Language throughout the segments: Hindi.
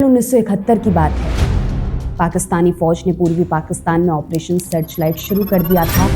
1971 की बात है। पाकिस्तानी फौज ने पूर्वी पाकिस्तान में ऑपरेशन सर्चलाइट शुरू कर दिया था।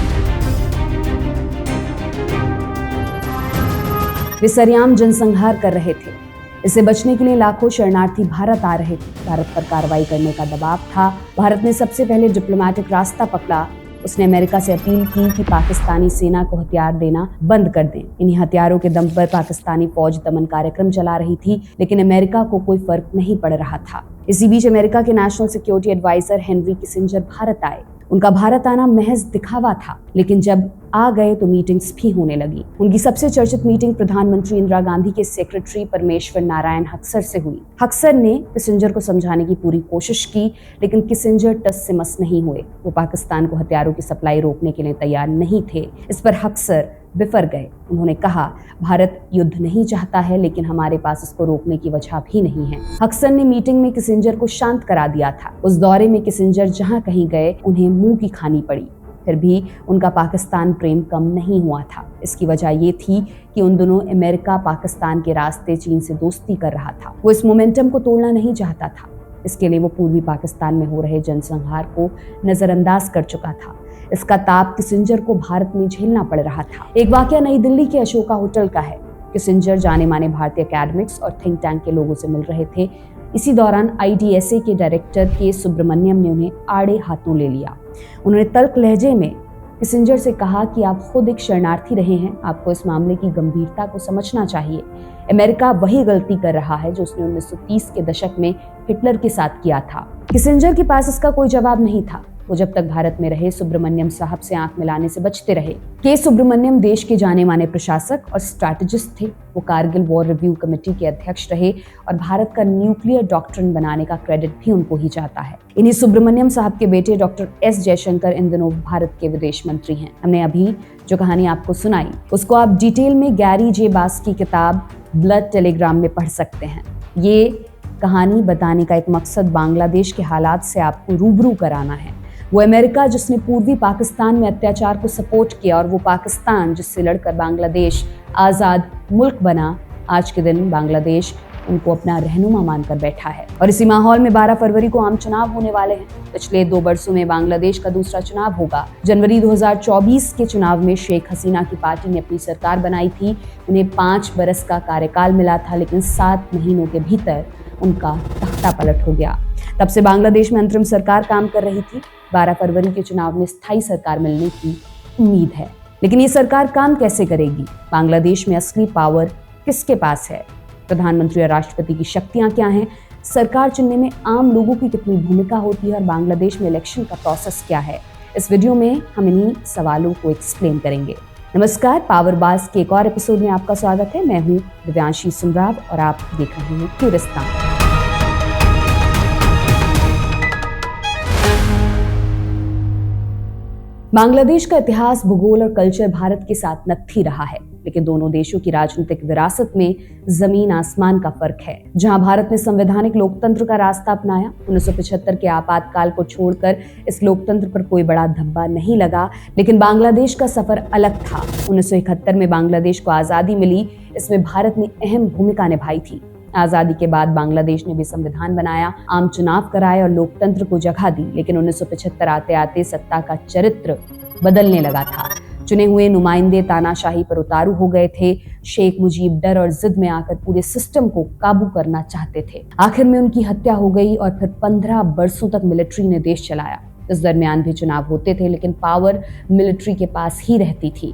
वे सरेआम जनसंहार कर रहे थे। इससे बचने के लिए लाखों शरणार्थी भारत आ रहे थे। भारत पर कार्रवाई करने का दबाव था। भारत ने सबसे पहले डिप्लोमेटिक रास्ता पकड़ा। उसने अमेरिका से अपील की कि पाकिस्तानी सेना को हथियार देना बंद कर दें। इन्हीं हथियारों के दम पर पाकिस्तानी फौज दमन कार्यक्रम चला रही थी, लेकिन अमेरिका को कोई फर्क नहीं पड़ रहा था। इसी बीच अमेरिका के national security advisor Henry Kissinger Bharat आए। उनका भारत आना महज दिखावा था, लेकिन जब आ गए तो मीटिंग्स भी होने लगी। उनकी सबसे चर्चित मीटिंग प्रधानमंत्री इंदिरा गांधी के सेक्रेटरी परमेश्वर नारायण हक्सर से हुई। हक्सर ने किसिंजर को समझाने की पूरी कोशिश की, लेकिन किसिंजर टस से मस नहीं हुए। वो पाकिस्तान को हथियारों की सप्लाई रोकने के लिए तैयार नहीं थे। इस पर हक्सर बिफर गए। उन्होंने कहा, भारत युद्ध नहीं चाहता है, लेकिन हमारे पास इसको रोकने की वजह भी नहीं है। हक्सर ने मीटिंग में किसिंजर को शांत करा दिया था। उस दौरे में किसिंजर जहां कहीं गए उन्हें मुंह की खानी पड़ी। फिर भी उनका पाकिस्तान प्रेम कम नहीं हुआ था। इसकी वजह ये थी कि उन दोनों अमेरिका पाकिस्तान के रास्ते चीन से दोस्ती कर रहा था। वो इस मोमेंटम को तोड़ना नहीं चाहता था। इसके लिए वो पूर्वी पाकिस्तान में हो रहे जनसंहार को नजरअंदाज कर चुका था। इसका ताप किसिंजर को भारत में झेलना पड़ रहा था। एक वाकया नई दिल्ली के अशोका होटल का है। किसिंजर जाने माने भारतीय एकेडमिक्स और थिंक टैंक के लोगों से मिल रहे थे। इसी दौरान IDSA के डायरेक्टर के सुब्रमण्यम ने उन्हें आड़े हाथों ले लिया। उन्होंने तल्ख लहजे में किसिंजर से कहा कि आप खुद एक शरणार्थी रहे हैं, आपको इस मामले की गंभीरता को समझना चाहिए। अमेरिका वही गलती कर रहा है जो उसने 1930 के दशक में हिटलर के साथ किया था। किसिंजर के पास इसका कोई जवाब नहीं था। वो जब तक भारत में रहे सुब्रमण्यम साहब से आंख मिलाने से बचते रहे। के सुब्रमण्यम देश के जाने माने प्रशासक और स्ट्रैटेजिस्ट थे। वो कारगिल वॉर रिव्यू कमेटी के अध्यक्ष रहे और भारत का न्यूक्लियर डॉक्ट्रिन बनाने का क्रेडिट भी उनको ही जाता है। इन्हीं सुब्रमण्यम साहब के बेटे डॉक्टर S जयशंकर इन दिनों भारत के विदेश मंत्री हैं। हमने अभी जो कहानी आपको सुनाई उसको आप डिटेल में गैरी जे बास की किताब ब्लड टेलीग्राम में पढ़ सकते हैं। ये कहानी बताने का एक मकसद बांग्लादेश के हालात से आपको रूबरू कराना है। वो अमेरिका जिसने पूर्वी पाकिस्तान में अत्याचार को सपोर्ट किया और वो पाकिस्तान जिससे लड़कर बांग्लादेश आज़ाद मुल्क बना, आज के दिन बांग्लादेश उनको अपना रहनुमा मानकर बैठा है। और इसी माहौल में 12 फरवरी को आम चुनाव होने वाले हैं। पिछले 2 वर्षों में बांग्लादेश का दूसरा चुनाव होगा। जनवरी 2024 के चुनाव में शेख हसीना की पार्टी ने अपनी सरकार बनाई थी। उन्हें 5 बरस का कार्यकाल मिला था, लेकिन 7 महीनों के भीतर उनका तख्ता पलट हो गया। तब से बांग्लादेश में अंतरिम सरकार काम कर रही थी। 12 फरवरी के चुनाव में स्थायी सरकार मिलने की उम्मीद है, लेकिन ये सरकार काम कैसे करेगी? बांग्लादेश में असली पावर किसके पास है? प्रधानमंत्री और राष्ट्रपति की शक्तियां क्या हैं? सरकार चुनने में आम लोगों की कितनी भूमिका होती है और बांग्लादेश में इलेक्शन का प्रोसेस क्या है? इस वीडियो में हम इन्हीं सवालों को एक्सप्लेन करेंगे। नमस्कार, पावर बास के एक और एपिसोड में आपका स्वागत है। मैं हूँ दिव्यांशी सुमराव और आप देख रहे हैं क्यूरिस्तान। बांग्लादेश का इतिहास, भूगोल और कल्चर भारत के साथ नत्थी रहा है, लेकिन दोनों देशों की राजनीतिक विरासत में जमीन आसमान का फर्क है। जहां भारत ने संवैधानिक लोकतंत्र का रास्ता अपनाया, 1975 के आपातकाल को छोड़कर इस लोकतंत्र पर कोई बड़ा धब्बा नहीं लगा, लेकिन बांग्लादेश का सफर अलग था। 1971 में बांग्लादेश को आजादी मिली। इसमें भारत ने अहम भूमिका निभाई थी। आजादी के बाद बांग्लादेश ने भी संविधान बनाया, आम चुनाव कराए और लोकतंत्र को जगह दी, लेकिन 1975 आते आते सत्ता का चरित्र बदलने लगा था। चुने हुए नुमाइंदे तानाशाही पर उतारू हो गए थे। शेख मुजीब डर और जिद में आकर पूरे सिस्टम को काबू करना चाहते थे। आखिर में उनकी हत्या हो गई और फिर 15 वर्षों तक मिलिट्री ने देश चलाया। इस दरमियान भी चुनाव होते थे, लेकिन पावर मिलिट्री के पास ही रहती थी।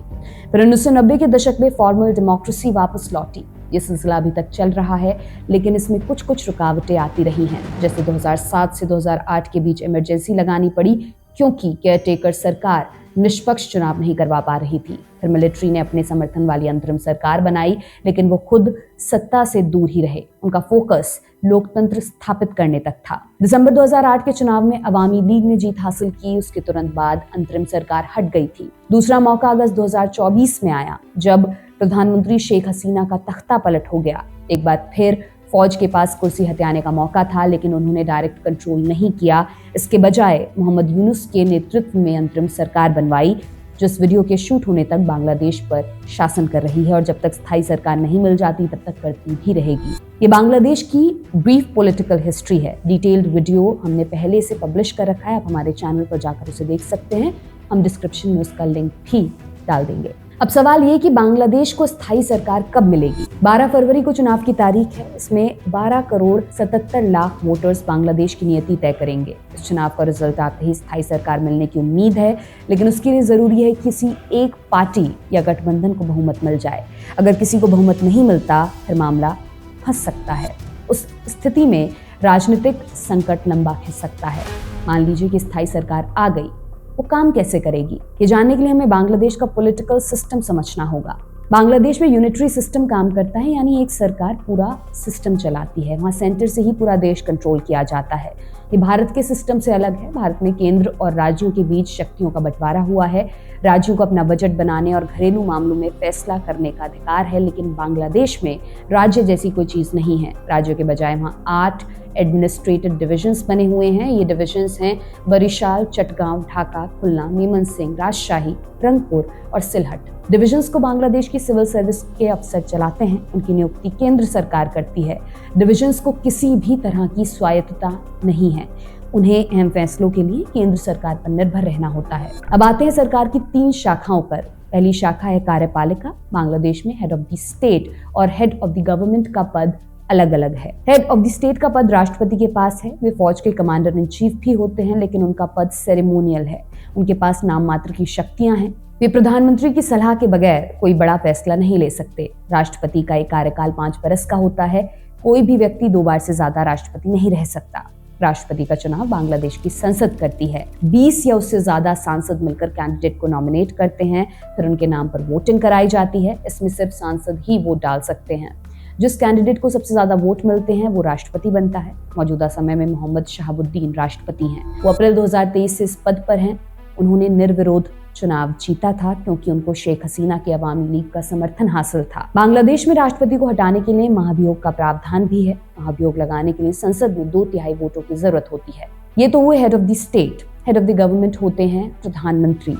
फिर 1990 के दशक में फॉर्मल डेमोक्रेसी वापस लौटी। ये सिलसिला अभी तक चल रहा है, लेकिन इसमें कुछ रुकावटें आती रही हैं। जैसे 2007 से 2008 के बीच इमरजेंसी लगानी पड़ी, क्योंकि केयरटेकर सरकार निष्पक्ष चुनाव नहीं करवा पा रही थी। फिर मिलिट्री ने अपने समर्थन वाली अंतरिम सरकार बनाई, लेकिन वो खुद सत्ता से दूर ही रहे। उनका फोकस लोकतंत्र स्थापित करने तक था। दिसंबर 2008 के चुनाव में अवामी लीग ने जीत हासिल की। उसके तुरंत बाद अंतरिम सरकार हट गई थी। दूसरा मौका अगस्त 2024 में आया, जब प्रधानमंत्री शेख हसीना का तख्ता पलट हो गया। एक बार फिर फौज के पास कुर्सी हथियाने का मौका था, लेकिन उन्होंने डायरेक्ट कंट्रोल नहीं किया। इसके बजाय मोहम्मद यूनुस के नेतृत्व में अंतरिम सरकार बनवाई। जो इस वीडियो के शूट होने तक बांग्लादेश पर शासन कर रही है और जब तक स्थायी सरकार नहीं मिल जाती तब तक करती भी रहेगी। ये बांग्लादेश की ब्रीफ पॉलिटिकल हिस्ट्री है। डिटेल्ड वीडियो हमने पहले से पब्लिश कर रखा है, आप हमारे चैनल पर जाकर उसे देख सकते हैं। हम डिस्क्रिप्शन में उसका लिंक भी डाल देंगे। अब सवाल ये कि बांग्लादेश को स्थायी सरकार कब मिलेगी। 12 फरवरी को चुनाव की तारीख है। इसमें 12 करोड़ 77 लाख वोटर्स बांग्लादेश की नियति तय करेंगे। इस चुनाव का रिजल्ट आते ही स्थायी सरकार मिलने की उम्मीद है, लेकिन उसके लिए जरूरी है किसी एक पार्टी या गठबंधन को बहुमत मिल जाए। अगर किसी को बहुमत नहीं मिलता फिर मामला फंस सकता है। उस स्थिति में राजनीतिक संकट लंबा खिंच सकता है। मान लीजिए कि स्थायी सरकार आ गई, वो काम कैसे करेगी? ये जानने के लिए हमें बांग्लादेश का पॉलिटिकल सिस्टम समझना होगा। बांग्लादेश में यूनिटरी सिस्टम काम करता है, यानी एक सरकार पूरा सिस्टम चलाती है। वहाँ सेंटर से ही पूरा देश कंट्रोल किया जाता है। ये भारत के सिस्टम से अलग है। भारत में केंद्र और राज्यों के बीच शक्तियों का बंटवारा हुआ है। राज्यों को अपना बजट बनाने और घरेलू मामलों में फैसला करने का अधिकार है, लेकिन बांग्लादेश में राज्य जैसी कोई चीज नहीं है। राज्यों के बजाय वहाँ 8 एडमिनिस्ट्रेटिव डिविजन्स बने हुए हैं। ये डिविजन्स हैं बरिशाल, चटगांव, ढाका, खुलना, मीमनसिंह, राजशाही, रंगपुर और सिलहट। डिविजन्स को बांग्लादेश की सिविल सर्विस के अफसर चलाते हैं। उनकी नियुक्ति केंद्र सरकार करती है। डिविजन्स को किसी भी तरह की स्वायत्तता नहीं है। उन्हें अहम फैसलों के लिए केंद्र सरकार पर निर्भर रहना होता है। अब आते हैं सरकार की 3 शाखाओं पर। पहली शाखा है कार्यपालिका। बांग्लादेश में हेड ऑफ द स्टेट और हेड ऑफ द गवर्नमेंट का पद अलग अलग है। हेड ऑफ द स्टेट का पद राष्ट्रपति के पास है। वे फौज के कमांडर इन चीफ भी होते हैं, लेकिन उनका पद सेरेमोनियल है। उनके पास नाम मात्र की शक्तियां हैं। वे प्रधानमंत्री की सलाह के बगैर कोई बड़ा फैसला नहीं ले सकते। राष्ट्रपति का एक कार्यकाल 5 बरस का होता है। कोई भी व्यक्ति 2 बार से ज्यादा राष्ट्रपति नहीं रह सकता। राष्ट्रपति का चुनाव बांग्लादेश की संसद करती है। 20 या उससे ज्यादा सांसद मिलकर कैंडिडेट को नॉमिनेट करते हैं, फिर उनके नाम पर वोटिंग कराई जाती है। इसमें सिर्फ सांसद ही वोट डाल सकते हैं। जिस कैंडिडेट को सबसे ज्यादा वोट मिलते हैं वो राष्ट्रपति बनता है। मौजूदा समय में मोहम्मद शहाबुद्दीन राष्ट्रपति हैं। वो अप्रैल 2023 से इस पद पर हैं। उन्होंने निर्विरोध चुनाव जीता था क्योंकि उनको शेख हसीना की अवामी लीग का समर्थन हासिल था। बांग्लादेश में राष्ट्रपति को हटाने के लिए महाभियोग का प्रावधान भी है। महाभियोग लगाने के लिए संसद में 2/3 वोटों की जरूरत होती है। ये तो हुए head of the state. Head of the government होते हैं प्रधानमंत्री।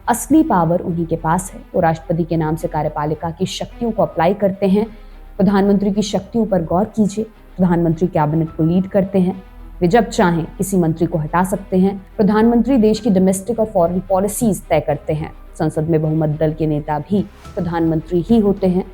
असली पावर उन्हीं के पास है। वो राष्ट्रपति के नाम से कार्यपालिका की शक्तियों को अप्लाई करते हैं। प्रधानमंत्री की शक्तियों पर गौर कीजिए। प्रधानमंत्री कैबिनेट को लीड करते हैं। वे जब चाहें किसी मंत्री को हटा सकते हैं। प्रधानमंत्री देश की डोमेस्टिक और फॉरेन पॉलिसीज तय करते हैं। संसद में बहुमत दल के नेता भी प्रधानमंत्री ही होते हैं।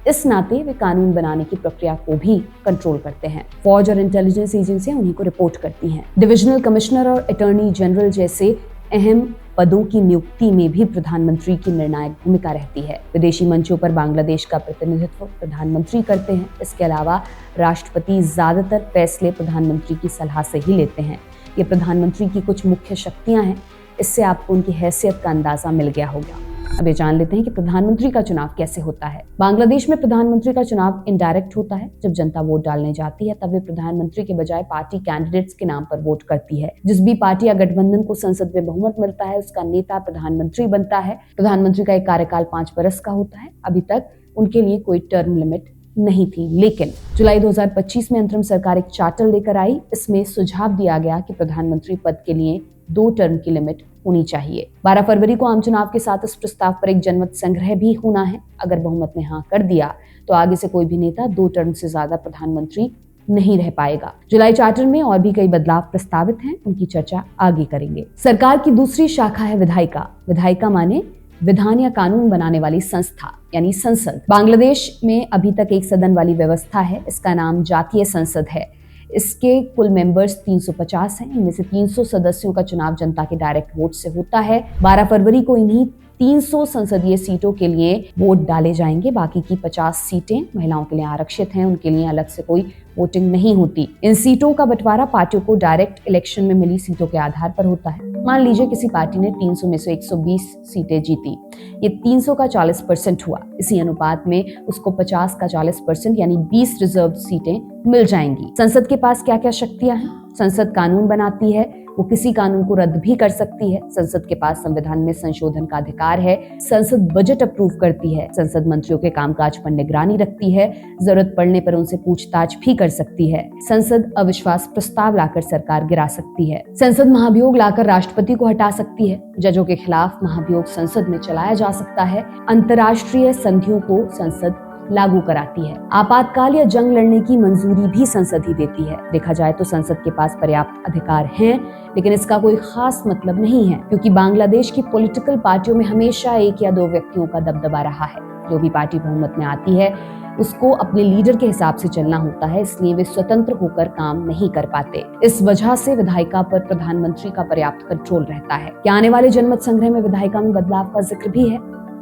इस नाते वे कानून बनाने की प्रक्रिया को भी कंट्रोल करते हैं। फौज और इंटेलिजेंस एजेंसियां उन्हीं को रिपोर्ट करती हैं। डिविजनल कमिश्नर और अटॉर्नी जनरल जैसे अहम पदों की नियुक्ति में भी प्रधानमंत्री की निर्णायक भूमिका रहती है। विदेशी मंचों पर बांग्लादेश का प्रतिनिधित्व प्रधानमंत्री करते हैं। इसके अलावा राष्ट्रपति ज्यादातर फैसले प्रधानमंत्री की सलाह से ही लेते हैं। ये प्रधानमंत्री की कुछ मुख्य शक्तियां हैं। इससे आपको उनकी हैसियत का अंदाजा मिल गया होगा। अब ये जान लेते हैं कि प्रधानमंत्री का चुनाव कैसे होता है। बांग्लादेश में प्रधानमंत्री का चुनाव इनडायरेक्ट होता है। जब जनता वोट डालने जाती है तब वे प्रधानमंत्री के बजाय पार्टी कैंडिडेट्स के नाम पर वोट करती है। जिस भी पार्टी या गठबंधन को संसद में बहुमत मिलता है उसका नेता प्रधानमंत्री बनता है। प्रधानमंत्री का एक कार्यकाल 5 बरस का होता है। अभी तक उनके लिए कोई टर्म लिमिट नहीं थी, लेकिन जुलाई 2025 में अंतरिम सरकार एक चार्टर लेकर आई। इसमें सुझाव दिया गया कि प्रधानमंत्री पद के लिए 2 टर्म की लिमिट होनी चाहिए। 12 फरवरी को आम चुनाव के साथ इस प्रस्ताव पर एक जनमत संग्रह भी होना है। अगर बहुमत ने हाँ कर दिया तो आगे से कोई भी नेता 2 टर्म से ज्यादा प्रधानमंत्री नहीं रह पाएगा। जुलाई चार्टर में और भी कई बदलाव प्रस्तावित हैं, उनकी चर्चा आगे करेंगे। सरकार की दूसरी शाखा है विधायिका। विधायिका माने विधान या कानून बनाने वाली संस्था यानी संसद। बांग्लादेश में अभी तक एक सदन वाली व्यवस्था है। इसका नाम जातीय संसद है। इसके कुल मेंबर्स 350 हैं। इनमें से 300 सदस्यों का चुनाव जनता के डायरेक्ट वोट से होता है। 12 फरवरी को इन्हीं 300 संसदीय सीटों के लिए वोट डाले जाएंगे। बाकी की 50 सीटें महिलाओं के लिए आरक्षित हैं, उनके लिए अलग से कोई वोटिंग नहीं होती। इन सीटों का बंटवारा पार्टियों को डायरेक्ट इलेक्शन में मिली सीटों के आधार पर होता है। मान लीजिए किसी पार्टी ने 300 में से 120 सीटें जीती, ये 300 का 40% हुआ। इसी अनुपात में उसको 50 का 40% यानी 20 रिजर्व सीटें मिल जाएंगी। संसद के पास क्या क्या शक्तियां हैं? संसद कानून बनाती है, वो किसी कानून को रद्द भी कर सकती है। संसद के पास संविधान में संशोधन का अधिकार है। संसद बजट अप्रूव करती है। संसद मंत्रियों के कामकाज पर निगरानी रखती है। जरूरत पड़ने पर उनसे पूछताछ भी कर सकती है। संसद अविश्वास प्रस्ताव लाकर सरकार गिरा सकती है। संसद महाभियोग लाकर राष्ट्रपति को हटा सकती है। जजों के खिलाफ महाभियोग संसद में चलाया जा सकता है। अंतर्राष्ट्रीय संधियों को संसद लागू कराती है। आपातकाल या जंग लड़ने की मंजूरी भी संसद ही देती है। देखा जाए तो संसद के पास पर्याप्त अधिकार हैं, लेकिन इसका कोई खास मतलब नहीं है, क्योंकि बांग्लादेश की पॉलिटिकल पार्टियों में हमेशा एक या दो व्यक्तियों का दबदबा रहा है। जो भी पार्टी बहुमत में आती है उसको अपने लीडर के हिसाब से चलना होता है, इसलिए वे स्वतंत्र होकर काम नहीं कर पाते। इस वजह से विधायिका पर प्रधानमंत्री का पर्याप्त कंट्रोल रहता है। क्या आने वाले जनमत संग्रह में विधायिका में बदलाव का जिक्र भी है?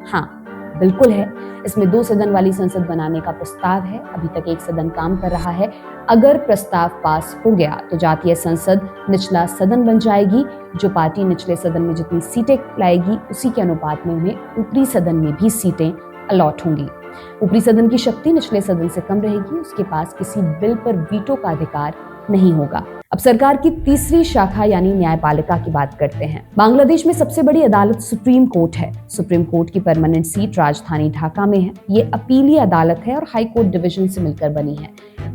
हाँ, बिल्कुल है। इसमें 2 सदन वाली संसद बनाने का प्रस्ताव है। अभी तक 1 सदन काम कर रहा है। अगर प्रस्ताव पास हो गया तो जातीय संसद निचला सदन बन जाएगी। जो पार्टी निचले सदन में जितनी सीटें लाएगी उसी के अनुपात में उन्हें ऊपरी सदन में भी सीटें अलॉट होंगी। ऊपरी सदन की शक्ति निचले सदन से कम रहेगी। उसके पास किसी बिल पर वीटो का अधिकार नहीं होगा। अब सरकार की तीसरी शाखा यानी न्यायपालिका की बात करते हैं। बांग्लादेश में सबसे बड़ी अदालत सुप्रीम कोर्ट है। सुप्रीम कोर्ट की परमानेंट सीट राजधानी ढाका में है। ये अपीलीय अदालत है और हाई कोर्ट डिवीजन से मिलकर बनी है।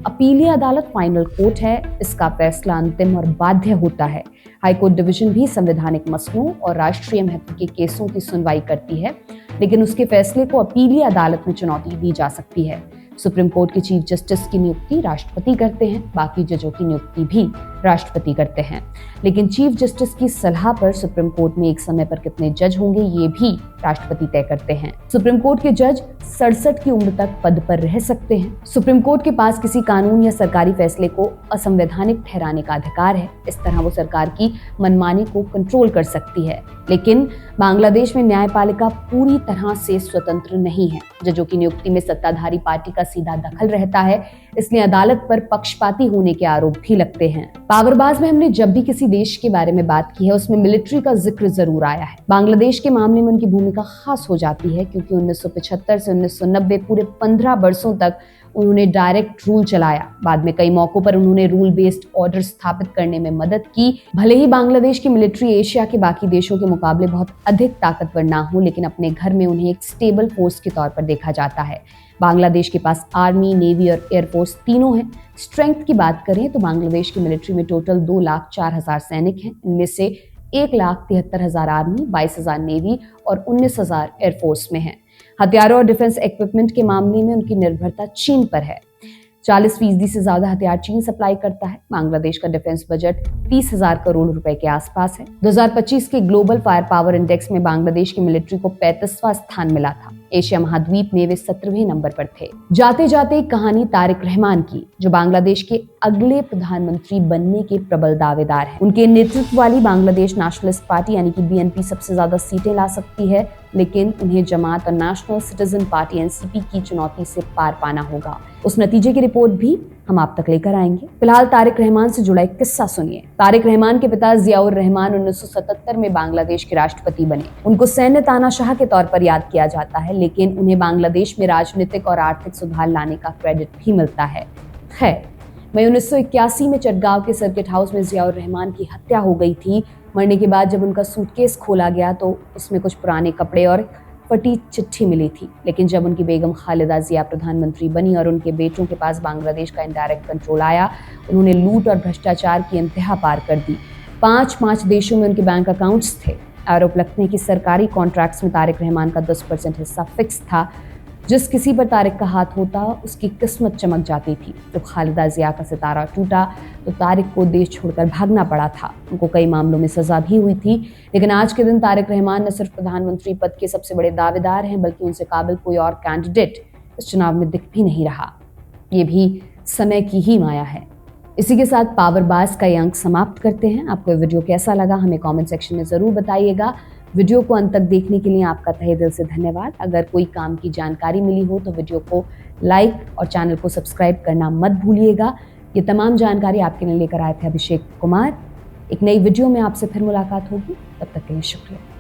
अपीलीय अदालत फाइनल कोर्ट है। इसका फैसला अंतिम और बाध्य होता है। हाई कोर्ट डिवीजन भी संवैधानिक मसलों और राष्ट्रीय महत्व के केसों की सुनवाई करती है, लेकिन उसके फैसले को अपीलीय अदालत में चुनौती दी जा सकती है। सुप्रीम कोर्ट के चीफ जस्टिस की नियुक्ति राष्ट्रपति करते हैं। बाकी जजों की नियुक्ति भी राष्ट्रपति करते हैं, लेकिन चीफ जस्टिस की सलाह पर सुप्रीम कोर्ट में एक समय पर कितने जज होंगे ये भी राष्ट्रपति तय करते हैं। सुप्रीम कोर्ट के जज 67 की उम्र तक पद पर रह सकते हैं। सुप्रीम कोर्ट के पास किसी कानून या सरकारी फैसले को असंवैधानिक ठहराने का अधिकार है। इस तरह वो सरकार की मनमानी को कंट्रोल कर सकती है। लेकिन बांग्लादेश में न्यायपालिका पूरी तरह से स्वतंत्र नहीं है। जजों की नियुक्ति में सत्ताधारी पार्टी का सीधा दखल रहता है, इसलिए अदालत पर पक्षपाती होने के आरोप भी लगते हैं। पावरबाज में हमने जब भी किसी देश के बारे में बात की है उसमें मिलिट्री का जिक्र जरूर आया है। बांग्लादेश के मामले में उनकी भूमिका खास हो जाती है, क्योंकि 1975 से 1990 पूरे 15 वर्षों तक उन्होंने डायरेक्ट रूल चलाया। बाद में कई मौकों पर उन्होंने रूल बेस्ड ऑर्डर स्थापित करने में मदद की। भले ही बांग्लादेश की मिलिट्री एशिया के बाकी देशों के मुकाबले बहुत अधिक ताकतवर ना हो, लेकिन अपने घर में उन्हें एक स्टेबल फोर्स के तौर पर देखा जाता है। बांग्लादेश के पास आर्मी, नेवी और एयरफोर्स तीनों हैं। स्ट्रेंथ की बात करें तो बांग्लादेश की मिलिट्री में टोटल 2,04,000 सैनिक हैं। इनमें से 1,73,000 आर्मी, 22,000 नेवी और 19,000 एयरफोर्स में हैं। हथियारों और डिफेंस इक्विपमेंट के मामले में उनकी निर्भरता चीन पर है। 40% से ज्यादा हथियार चीन सप्लाई करता है। बांग्लादेश का डिफेंस बजट 30,000 करोड़ रुपए के आसपास है। 2025 के ग्लोबल फायर पावर इंडेक्स में बांग्लादेश की मिलिट्री को 35वां स्थान मिला था। एशिया महाद्वीप में वे 17वें नंबर पर थे। जाते जाते एक कहानी तारिक रहमान की, जो बांग्लादेश के अगले प्रधानमंत्री बनने के प्रबल दावेदार हैं। उनके नेतृत्व वाली बांग्लादेश नेशनलिस्ट पार्टी यानी कि बीएनपी सबसे ज्यादा सीटें ला सकती है, लेकिन उन्हें जमात और नेशनल सिटीजन पार्टी एनसीपी की चुनौती से पार पाना होगा। उस नतीजे की रिपोर्ट भी हम आप तक लेकर आएंगे। फिलहाल तारिक रहमान से जुड़ा एक किस्सा सुनिए। तारिक रहमान के पिता जियाउर रहमान 1977 में बांग्लादेश के राष्ट्रपति बने। उनको सैन्य तानाशाह के तौर पर याद किया जाता है, लेकिन उन्हें बांग्लादेश में राजनीतिक और आर्थिक सुधार लाने का क्रेडिट भी मिलता है। खैर, मई 1981 में चटगांव के सर्किट हाउस में जियाउर रहमान की हत्या हो गई थी। मरने के बाद जब उनका सूटकेस खोला गया तो उसमें कुछ पुराने कपड़े और फटी चिट्ठी मिली थी। लेकिन जब उनकी बेगम खालिदा जिया प्रधानमंत्री बनी और उनके बेटों के पास बांग्लादेश का इनडायरेक्ट कंट्रोल आया, उन्होंने लूट और भ्रष्टाचार की इंतहा पार कर दी। 5 देशों में उनके बैंक अकाउंट्स थे। आरोप लगते हैं कि सरकारी कॉन्ट्रैक्ट्स में तारिक रहमान का 10% हिस्सा फिक्स था। जिस किसी पर तारिक का हाथ होता उसकी किस्मत चमक जाती थी। तो खालिदा जिया का सितारा टूटा तो तारिक को देश छोड़कर भागना पड़ा था। उनको कई मामलों में सजा भी हुई थी, लेकिन आज के दिन तारिक रहमान न सिर्फ प्रधानमंत्री पद के सबसे बड़े दावेदार हैं, बल्कि उनसे काबिल कोई और कैंडिडेट इस चुनाव में दिख भी नहीं रहा। ये भी समय की ही माया है। इसी के साथ पावरबाज का ये अंक समाप्त करते हैं। आपको ये वीडियो कैसा लगा हमें कमेंट सेक्शन में ज़रूर बताइएगा। वीडियो को अंत तक देखने के लिए आपका तहे दिल से धन्यवाद। अगर कोई काम की जानकारी मिली हो तो वीडियो को लाइक और चैनल को सब्सक्राइब करना मत भूलिएगा। ये तमाम जानकारी आपके लिए लेकर आए थे अभिषेक कुमार। एक नई वीडियो में आपसे फिर मुलाकात होगी, तब तक के लिए शुक्रिया।